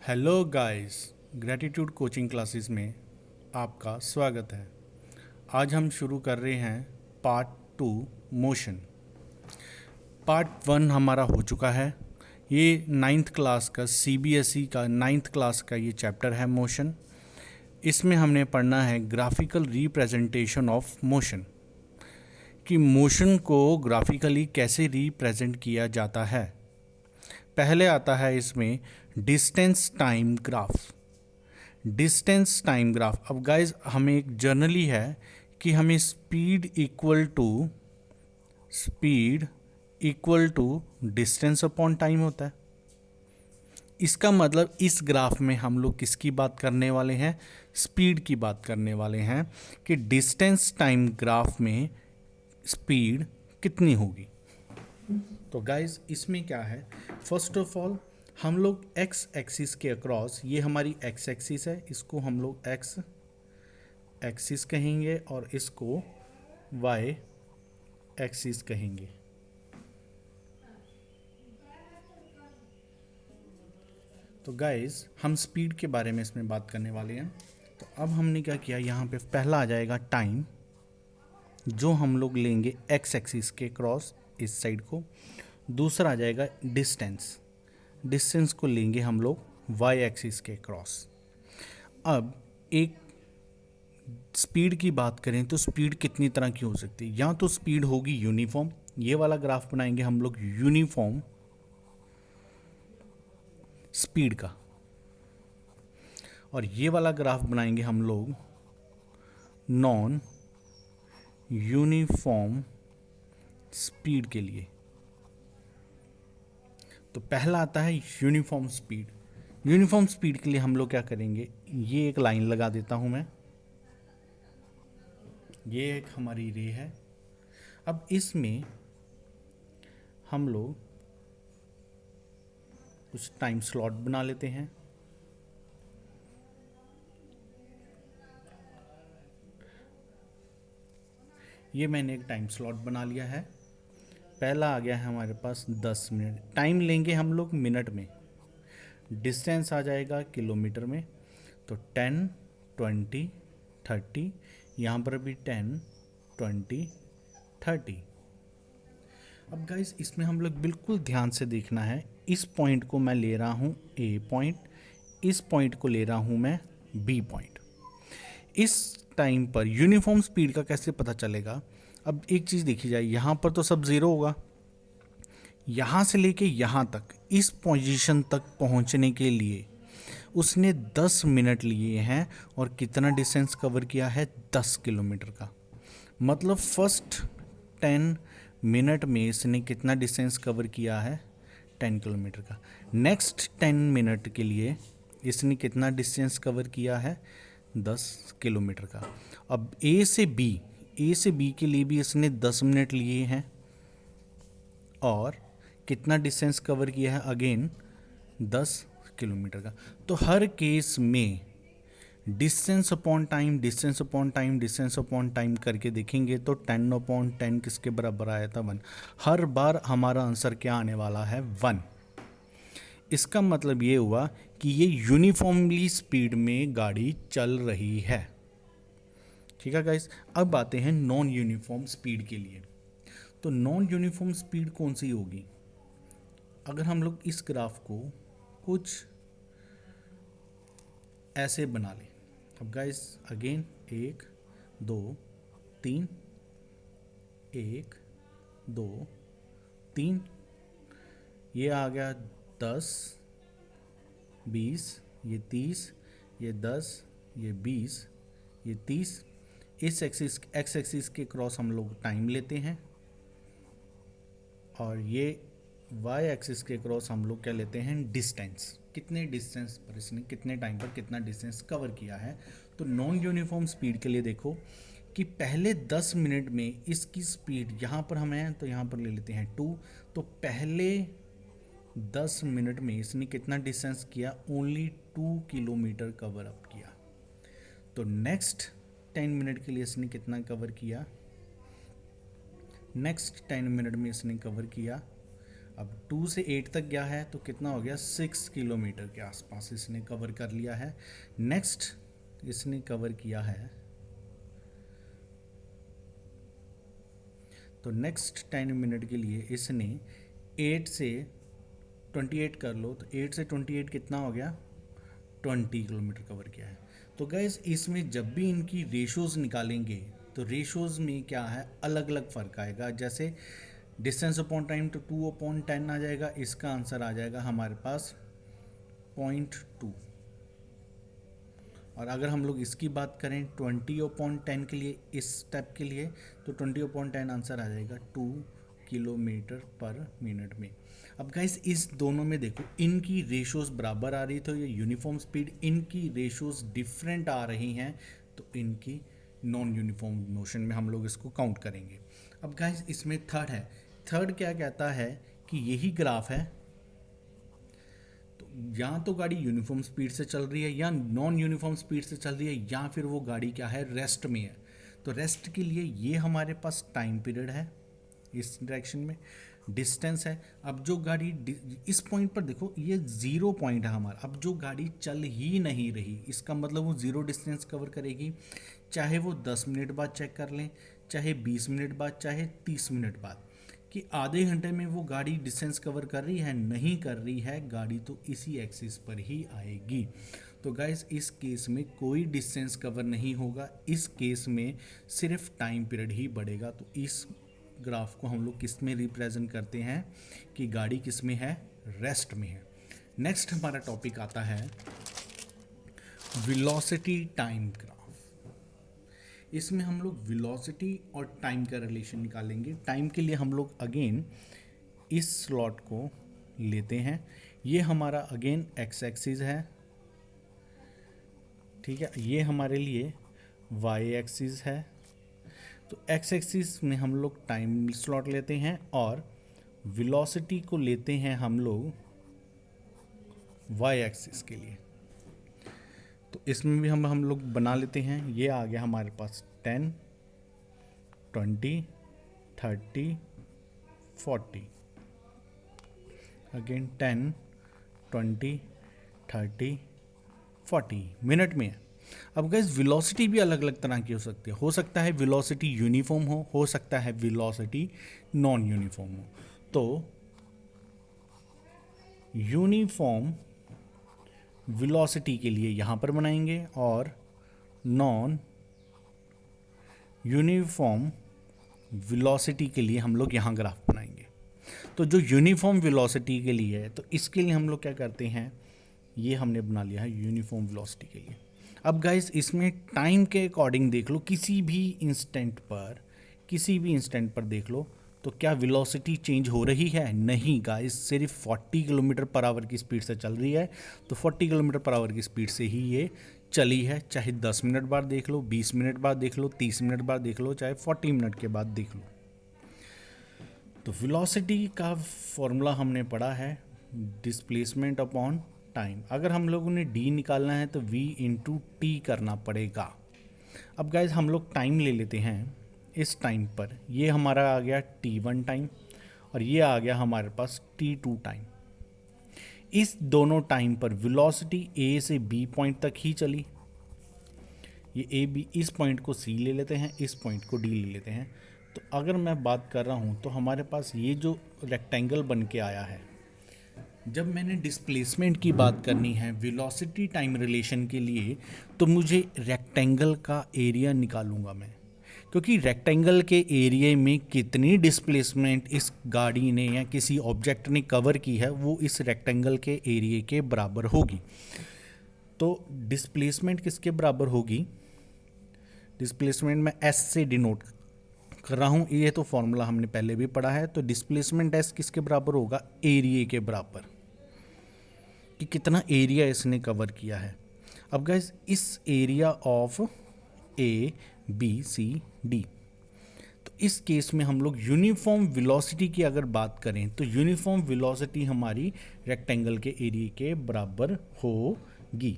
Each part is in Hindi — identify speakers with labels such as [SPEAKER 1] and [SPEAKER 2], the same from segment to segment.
[SPEAKER 1] Hello guys, gratitude coaching classes में आपका स्वागत है। आज हम शुरू कर रहे हैं पार्ट 2 मोशन। पार्ट 1 हमारा हो चुका है। ये नाइन्थ क्लास का सीबीएसई का नाइन्थ क्लास का ये चैप्टर है मोशन। इसमें हमने पढ़ना है ग्राफिकल रिप्रेजेंटेशन ऑफ मोशन, कि मोशन को ग्राफिकली कैसे रिप्रेजेंट किया जाता है। पहले आता है इसमें distance time graph. Distance time graph. अब गाइज हमें एक जर्नली है कि हमें speed equal to distance upon time होता है। इसका मतलब इस ग्राफ में हम लोग किसकी बात करने वाले हैं? स्पीड की बात करने वाले हैं कि डिस्टेंस टाइम ग्राफ में स्पीड कितनी होगी। तो गाइज इसमें क्या है, फर्स्ट ऑफ ऑल हम लोग एक्स एक्सिस के अक्रॉस, ये हमारी एक्स एक्सिस है, इसको हम लोग एक्स एक्सिस कहेंगे और इसको वाई एक्सिस कहेंगे। तो गाइज हम स्पीड के बारे में इसमें बात करने वाले हैं। तो अब हमने क्या किया, यहाँ पे पहला आ जाएगा टाइम, जो हम लोग लेंगे एक्स एक्सिस के क्रॉस इस साइड को। दूसरा आ जाएगा डिस्टेंस, डिस्टेंस को लेंगे हम लोग वाई एक्सिस के क्रॉस। अब एक स्पीड की बात करें तो स्पीड कितनी तरह की हो सकती है। या तो स्पीड होगी यूनिफॉर्म, ये वाला ग्राफ बनाएंगे हम लोग यूनिफॉर्म स्पीड का, और ये वाला ग्राफ बनाएंगे हम लोग नॉन यूनिफॉर्म स्पीड के लिए। तो पहला आता है यूनिफॉर्म स्पीड। यूनिफॉर्म स्पीड के लिए हम लोग क्या करेंगे, ये एक लाइन लगा देता हूं मैं, ये एक हमारी रे है। अब इसमें हम लोग कुछ टाइम स्लॉट बना लेते हैं। ये मैंने एक टाइम स्लॉट बना लिया है। पहला आ गया है हमारे पास 10 मिनट। टाइम लेंगे हम लोग मिनट में, डिस्टेंस आ जाएगा किलोमीटर में। तो 10, 20, 30, यहाँ पर भी 10, 20, 30। अब गाइस इसमें हम लोग बिल्कुल ध्यान से देखना है। इस पॉइंट को मैं ले रहा हूँ ए पॉइंट, इस पॉइंट को ले रहा हूँ मैं बी पॉइंट। इस टाइम पर यूनिफॉर्म स्पीड का कैसे पता चलेगा? अब एक चीज़ देखी जाए, यहाँ पर तो सब ज़ीरो होगा। यहाँ से लेके यहाँ तक, इस पोजीशन तक पहुँचने के लिए उसने 10 मिनट लिए हैं और कितना डिस्टेंस कवर किया है? 10 किलोमीटर का। मतलब फर्स्ट 10 मिनट में इसने कितना डिस्टेंस कवर किया है? 10 किलोमीटर का। नेक्स्ट 10 मिनट के लिए इसने कितना डिस्टेंस कवर किया है? 10 किलोमीटर का। अब ए से बी के लिए भी इसने 10 मिनट लिए हैं और कितना डिस्टेंस कवर किया है? अगेन 10 किलोमीटर का। तो हर केस में distance upon time, distance upon time, distance upon time करके देखेंगे तो 10 अपॉन 10 किसके बराबर आया था? 1। हर बार हमारा आंसर क्या आने वाला है? 1। इसका मतलब ये हुआ कि ये यूनिफॉर्मली स्पीड में गाड़ी चल रही है। ठीक है गाइस, अब आते हैं नॉन यूनिफॉर्म स्पीड के लिए। तो नॉन यूनिफॉर्म स्पीड कौन सी होगी? अगर हम लोग इस ग्राफ को कुछ ऐसे बना लें। अब गाइस अगेन 1, 2, 3, 1, 2, 3, ये आ गया 10, 20, ये 30, ये 10, ये 20, ये 30। इस एक्सिस एक्स एक्सिस के क्रॉस हम लोग टाइम लेते हैं और ये वाई एक्सिस के क्रॉस हम लोग क्या लेते हैं? डिस्टेंस। कितने डिस्टेंस पर इसने कितने टाइम पर कितना डिस्टेंस कवर किया है। तो नॉन यूनिफॉर्म स्पीड के लिए देखो कि पहले 10 मिनट में इसकी स्पीड, यहाँ पर हम हैं तो यहाँ पर ले लेते हैं 2। तो पहले 10 मिनट में इसने कितना डिस्टेंस किया? ओनली 2 किलोमीटर कवर अप किया। तो नेक्स्ट 10 मिनट के लिए इसने कितना कवर किया? नेक्स्ट 10 मिनट में इसने कवर किया अब 2 से 8 तक गया है तो कितना हो गया, 6 किलोमीटर के आसपास इसने कवर कर लिया है। नेक्स्ट इसने कवर किया है, तो नेक्स्ट 10 मिनट के लिए इसने 8 से 28 कर लो, तो 8 से 28 कितना हो गया, 20 किलोमीटर कवर किया है। तो गैस इसमें जब भी इनकी रेशोज़ निकालेंगे तो रेशोज़ में क्या है, अलग अलग फ़र्क आएगा। जैसे डिस्टेंस अपॉन टाइम तो 2/10 आ जाएगा, इसका आंसर आ जाएगा हमारे पास 0.2। और अगर हम लोग इसकी बात करें 20/10 के लिए, इस स्टेप के लिए, तो 20/10 आंसर आ जाएगा 2 किलोमीटर पर मिनट में। अब गाइस इस दोनों में देखो इनकी रेशोज़ बराबर आ रही, तो ये यूनिफॉर्म स्पीड, इनकी रेशोज़ डिफरेंट आ रही हैं, तो इनकी नॉन यूनिफॉर्म मोशन में हम लोग इसको काउंट करेंगे। अब गाइस इसमें थर्ड है, थर्ड क्या कहता है कि यही ग्राफ है, तो या तो गाड़ी यूनिफॉर्म स्पीड से चल रही है या नॉन यूनिफॉर्म स्पीड से चल रही है, या फिर वो गाड़ी क्या है, रेस्ट में है। तो रेस्ट के लिए ये हमारे पास टाइम पीरियड है, इस डायरेक्शन में डिस्टेंस है। अब जो गाड़ी इस पॉइंट पर देखो ये 0 पॉइंट है हमारा, अब जो गाड़ी चल ही नहीं रही, इसका मतलब वो 0 डिस्टेंस कवर करेगी, चाहे वो 10 मिनट बाद चेक कर लें, चाहे 20 मिनट बाद, चाहे 30 मिनट बाद, कि आधे घंटे में वो गाड़ी डिस्टेंस कवर कर रही है, नहीं कर रही है गाड़ी, तो इसी एक्सिस पर ही आएगी। तो गाइस इस केस में कोई डिस्टेंस कवर नहीं होगा, इस केस में सिर्फ टाइम पीरियड ही बढ़ेगा। तो इस ग्राफ को हम लोग किस में रिप्रेजेंट करते हैं कि गाड़ी किस में है, रेस्ट में है। नेक्स्ट हमारा टॉपिक आता है वेलोसिटी टाइम ग्राफ। इसमें हम लोग वेलोसिटी और टाइम का रिलेशन निकालेंगे। टाइम के लिए हम लोग अगेन इस स्लॉट को लेते हैं, ये हमारा अगेन एक्स एक्सिस है, ठीक है, ये हमारे लिए वाई एक्सिस है। तो एक्स एक्सिस में हम लोग टाइम स्लॉट लेते हैं और वेलोसिटी को लेते हैं हम लोग वाई एक्सिस के लिए। तो इसमें भी हम लोग बना लेते हैं, ये आ गया हमारे पास 10, 20, 30, 40, अगेन 10, 20, 30, 40 मिनट में है। अब गैस वेलोसिटी भी अलग अलग तरह की हो सकता है वेलोसिटी यूनिफॉर्म हो सकता है वेलोसिटी नॉन यूनिफॉर्म हो। तो यूनिफॉर्म वेलोसिटी के लिए यहाँ पर बनाएंगे और नॉन यूनिफॉर्म वेलोसिटी के लिए हम लोग यहाँ ग्राफ बनाएंगे। तो जो यूनिफॉर्म वेलोसिटी के लिए है, तो इसके लिए हम लोग क्या करते हैं, ये हमने बना लिया है यूनिफॉर्म वेलोसिटी के लिए। अब गाइस इसमें टाइम के अकॉर्डिंग देख लो, किसी भी इंस्टेंट पर देख लो, तो क्या वेलोसिटी चेंज हो रही है, नहीं गाइस, सिर्फ 40 किलोमीटर पर आवर की स्पीड से चल रही है। तो 40 किलोमीटर पर आवर की स्पीड से ही ये चली है, चाहे 10 मिनट बाद देख लो, 20 मिनट बाद देख लो, 30 मिनट बाद देख लो, चाहे 40 मिनट के बाद देख लो। तो वेलोसिटी का फॉर्मूला हमने पढ़ा है डिस्प्लेसमेंट अपॉन टाइम। अगर हम लोगों ने डी निकालना है तो v इंटू टी करना पड़ेगा। अब गाइज हम लोग टाइम ले लेते हैं, इस टाइम पर ये हमारा आ गया t1 टाइम और ये आ गया हमारे पास t2 टाइम। इस दोनों टाइम पर वेलोसिटी a से b पॉइंट तक ही चली, ये a b, इस पॉइंट को c ले लेते हैं, इस पॉइंट को d ले लेते हैं। तो अगर मैं बात कर रहा हूँ तो हमारे पास ये जो रेक्टेंगल बन के आया है, जब मैंने डिस्प्लेसमेंट की बात करनी है वेलोसिटी टाइम रिलेशन के लिए, तो मुझे रेक्टेंगल का एरिया निकालूंगा मैं, क्योंकि रेक्टेंगल के एरिया में कितनी डिस्प्लेसमेंट इस गाड़ी ने या किसी ऑब्जेक्ट ने कवर की है वो इस रेक्टेंगल के एरिया के बराबर होगी। तो डिस्प्लेसमेंट किसके बराबर होगी, डिस्प्लेसमेंट मैं एस से डिनोट कर रहा हूँ, ये तो फॉर्मूला हमने पहले भी पढ़ा है। तो डिस्प्लेसमेंट एस किसके बराबर होगा, एरिया के बराबर, कि कितना एरिया इसने कवर किया है। अब गाइस इस area of A B C D, तो इस केस में हम लोग यूनिफॉर्म वेलोसिटी की अगर बात करें तो यूनिफॉर्म वेलोसिटी हमारी रेक्टेंगल के एरिया के बराबर होगी,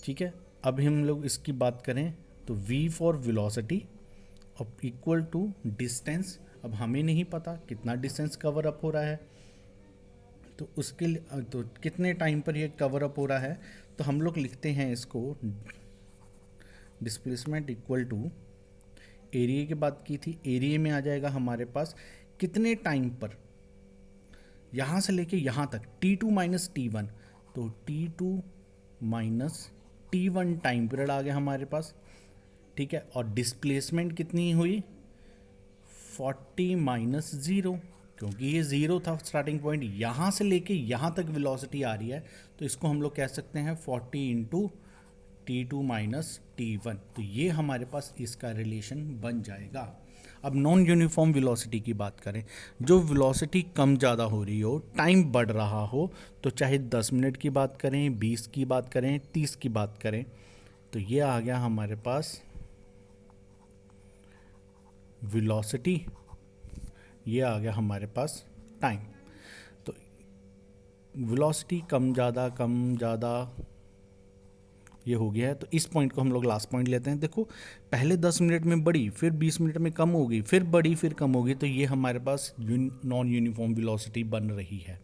[SPEAKER 1] ठीक है। अब हम लोग इसकी बात करें तो v फॉर वेलोसिटी अब इक्वल टू डिस्टेंस। अब हमें नहीं पता कितना डिस्टेंस कवर अप हो रहा है, तो उसके लिए तो कितने टाइम पर ये कवर अप हो रहा है, तो हम लोग लिखते हैं इसको डिस्प्लेसमेंट इक्वल टू एरिया की बात की थी, एरिया में आ जाएगा हमारे पास कितने टाइम पर यहाँ से लेके यहाँ तक T2 माइनस T1, तो T2 minus T1 time period आ गया हमारे पास, ठीक है। और डिस्प्लेसमेंट कितनी हुई 40 माइनस ज़ीरो, क्योंकि ये ज़ीरो था स्टार्टिंग पॉइंट, यहाँ से लेके यहाँ तक वेलोसिटी आ रही है, तो इसको हम लोग कह सकते हैं 40 इंटू T2 माइनस T1, तो ये हमारे पास इसका रिलेशन बन जाएगा। अब नॉन यूनिफॉर्म वेलोसिटी की बात करें, जो वेलोसिटी कम ज़्यादा हो रही हो, टाइम बढ़ रहा हो, तो चाहे 10 मिनट की बात करें, 20 की बात करें, 30 की बात करें, तो ये आ गया हमारे पास वेलोसिटी, ये आ गया हमारे पास टाइम। तो वेलोसिटी कम ज़्यादा ये हो गया है, तो इस पॉइंट को हम लोग लास्ट पॉइंट लेते हैं। देखो पहले 10 मिनट में बढ़ी, फिर 20 मिनट में कम हो गई, फिर बढ़ी, फिर कम हो गई, तो ये हमारे पास नॉन यूनिफॉर्म वेलोसिटी बन रही है।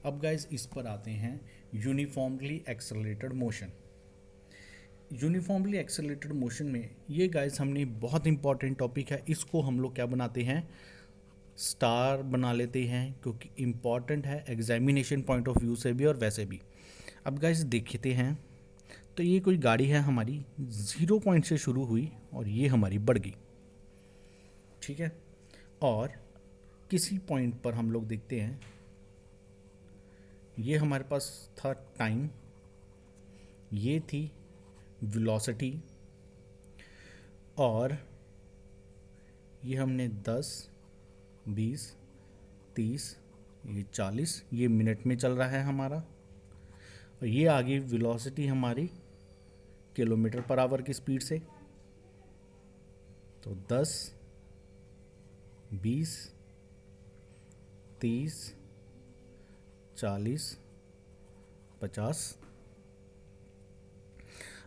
[SPEAKER 1] अब गाइस इस पर आते हैं uniformly accelerated motion. Uniformly accelerated motion में ये गाइस हमने बहुत इंपॉर्टेंट टॉपिक है, इसको हम लोग क्या बनाते हैं, स्टार बना लेते हैं, क्योंकि इम्पॉर्टेंट है एग्जामिनेशन पॉइंट ऑफ व्यू से भी और वैसे भी। अब गाइस देखते हैं, तो ये कोई गाड़ी है हमारी 0 पॉइंट से शुरू हुई और ये हमारी बढ़ गई, ठीक है। और किसी पॉइंट पर हम लोग देखते हैं, ये हमारे पास था टाइम, ये थी वेलोसिटी, और ये हमने 10, 20, 30, ये 40, ये मिनट में चल रहा है हमारा, और ये आ गई वेलोसिटी हमारी किलोमीटर पर आवर की स्पीड से। तो 10, 20, 30, 40, 50।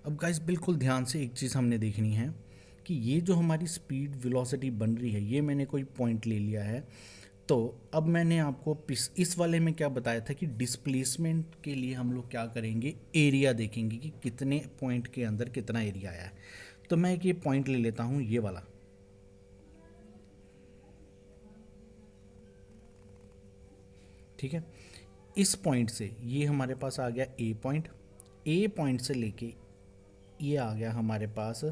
[SPEAKER 1] अब गाइस बिल्कुल ध्यान से एक चीज़ हमने देखनी है कि ये जो हमारी स्पीड वेलोसिटी बन रही है, ये मैंने कोई पॉइंट ले लिया है, तो अब मैंने आपको इस वाले में क्या बताया था कि डिस्प्लेसमेंट के लिए हम लोग क्या करेंगे, एरिया देखेंगे कि कितने पॉइंट के अंदर कितना एरिया आया है। तो मैं एक ये पॉइंट ले लेता हूँ, ये वाला, ठीक है। इस पॉइंट से ये हमारे पास आ गया ए पॉइंट, ए पॉइंट से लेके ये आ गया हमारे पास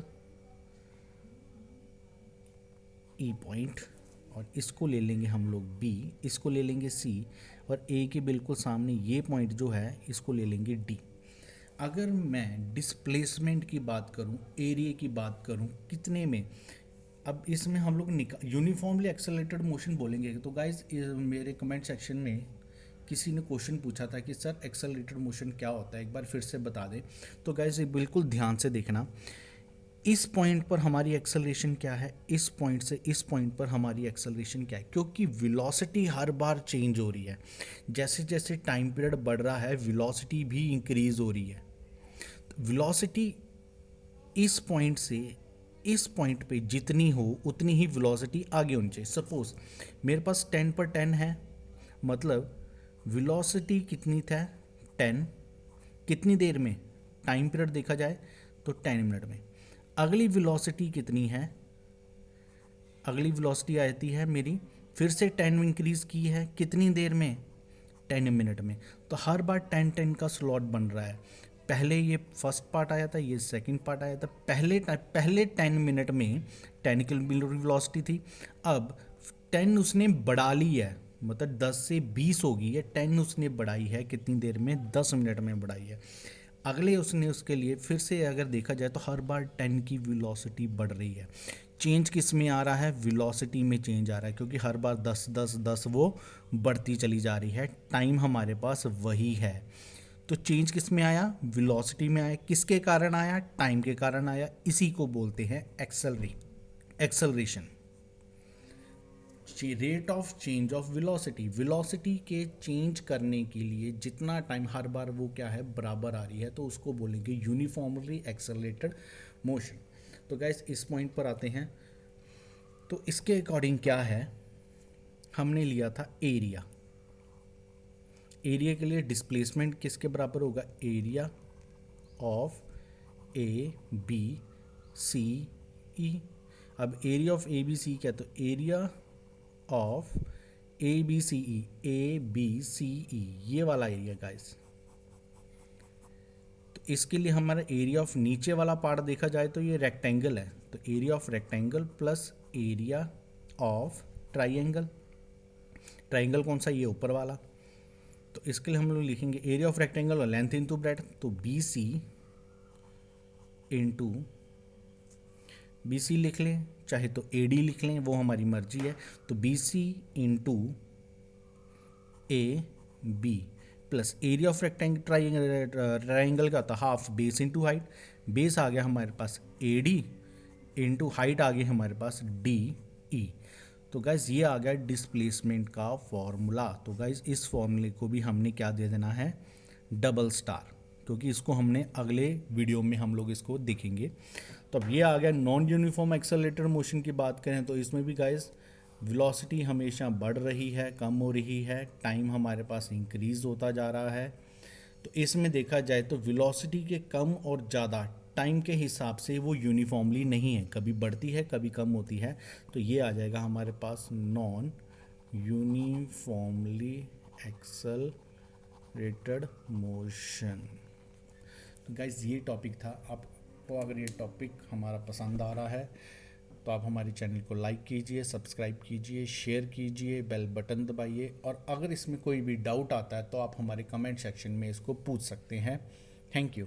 [SPEAKER 1] ई पॉइंट, और इसको ले लेंगे हम लोग बी, इसको ले लेंगे सी, और ए के बिल्कुल सामने ये पॉइंट जो है इसको ले लेंगे डी। अगर मैं डिस्प्लेसमेंट की बात करूं, एरिया की बात करूं, कितने में, अब इसमें हम लोग यूनिफॉर्मली एक्सेलरेटेड मोशन बोलेंगे। तो गाइज मेरे कमेंट सेक्शन में किसी ने क्वेश्चन पूछा था कि सर एक्सेलरेटेड मोशन क्या होता है, एक बार फिर से बता दें। तो गाइज बिल्कुल ध्यान से देखना, इस पॉइंट पर हमारी एक्सेलरेशन क्या है, इस पॉइंट से इस पॉइंट पर हमारी एक्सेलरेशन क्या है, क्योंकि वेलोसिटी हर बार चेंज हो रही है। जैसे जैसे टाइम पीरियड बढ़ रहा है वेलोसिटी भी इंक्रीज हो रही है। वेलोसिटी इस पॉइंट से इस पॉइंट पे जितनी हो उतनी ही वेलोसिटी आगे होनी चाहिए। सपोज मेरे पास 10 पर 10 है, मतलब वेलोसिटी कितनी था 10, कितनी देर में, टाइम पीरियड देखा जाए तो 10 मिनट में। अगली वेलोसिटी कितनी है, अगली वेलोसिटी आती है मेरी, फिर से 10 इंक्रीज की है, कितनी देर में, 10 मिनट में। तो हर बार 10-10 का स्लॉट बन रहा है। पहले ये फर्स्ट पार्ट आया था, ये सेकंड पार्ट आया था। पहले 10 मिनट में 10 किलोमीटर वेलोसिटी थी, अब 10 उसने बढ़ा ली है, मतलब 10 से 20 हो गई है, 10 उसने बढ़ाई है, कितनी देर में, 10 मिनट में बढ़ाई है। अगले उसने उसके लिए फिर से अगर देखा जाए तो हर बार 10 की वेलोसिटी बढ़ रही है। चेंज किस में आ रहा है, वेलोसिटी में चेंज आ रहा है, क्योंकि हर बार 10 10 10 वो बढ़ती चली जा रही है। टाइम हमारे पास वही है, तो चेंज किस में आया, वेलोसिटी में आया। किसके कारण आया, टाइम के कारण आया। इसी को बोलते हैं acceleration, rate of change of velocity. Velocity के चेंज करने के लिए जितना टाइम हर बार वो क्या है, बराबर आ रही है, तो उसको बोलेंगे यूनिफॉर्मली एक्सेलरेटेड मोशन। तो गाइस इस पॉइंट पर आते हैं, तो इसके अकॉर्डिंग क्या है, हमने लिया था एरिया। एरिया के लिए डिस्प्लेसमेंट किसके बराबर होगा, area of A B C E. अब area of A B C क्या, तो area of A B C E, ये वाला एरिया गाइस। तो इसके लिए हमारा एरिया ऑफ नीचे वाला पार्ट देखा जाए तो ये रेक्टेंगल है, तो area of rectangle plus area of triangle. Triangle कौन सा, ये ऊपर वाला। तो इसके लिए हम लोग लिखेंगे एरिया ऑफ रेक्टेंगल और लेंथ इनटू ब्रेड्थ, तो B C into B C लिख लें, चाहे तो ए डी लिख लें, वो हमारी मर्जी है। तो B C into A B plus area of rectangle triangle का था half base into height. Base आ गया हमारे पास ए डी इंटू हाइट आ गई हमारे पास डी ई। तो गाइज ये आ गया डिस्प्लेसमेंट का फॉर्मूला। तो गाइज इस फॉर्मूले को भी हमने क्या दे देना है, डबल स्टार, क्योंकि इसको हमने अगले वीडियो में हम लोग इसको देखेंगे। तो अब ये आ गया नॉन यूनिफॉर्म एक्सेलरेटर मोशन की बात करें तो इसमें भी गाइज वेलोसिटी हमेशा बढ़ रही है, कम हो रही है, टाइम हमारे पास इंक्रीज होता जा रहा है। तो इसमें देखा जाए तो वेलोसिटी के कम और ज़्यादा टाइम के हिसाब से वो यूनिफॉर्मली नहीं है, कभी बढ़ती है कभी कम होती है। तो ये आ जाएगा हमारे पास नॉन यूनिफॉर्मली एक्सेलरेटेड मोशन। तो गाइज ये टॉपिक था। आपको अगर ये टॉपिक हमारा पसंद आ रहा है तो आप हमारे चैनल को लाइक कीजिए, सब्सक्राइब कीजिए, शेयर कीजिए, बेल बटन दबाइए, और अगर इसमें कोई भी डाउट आता है तो आप हमारे कमेंट सेक्शन में इसको पूछ सकते हैं। Thank you.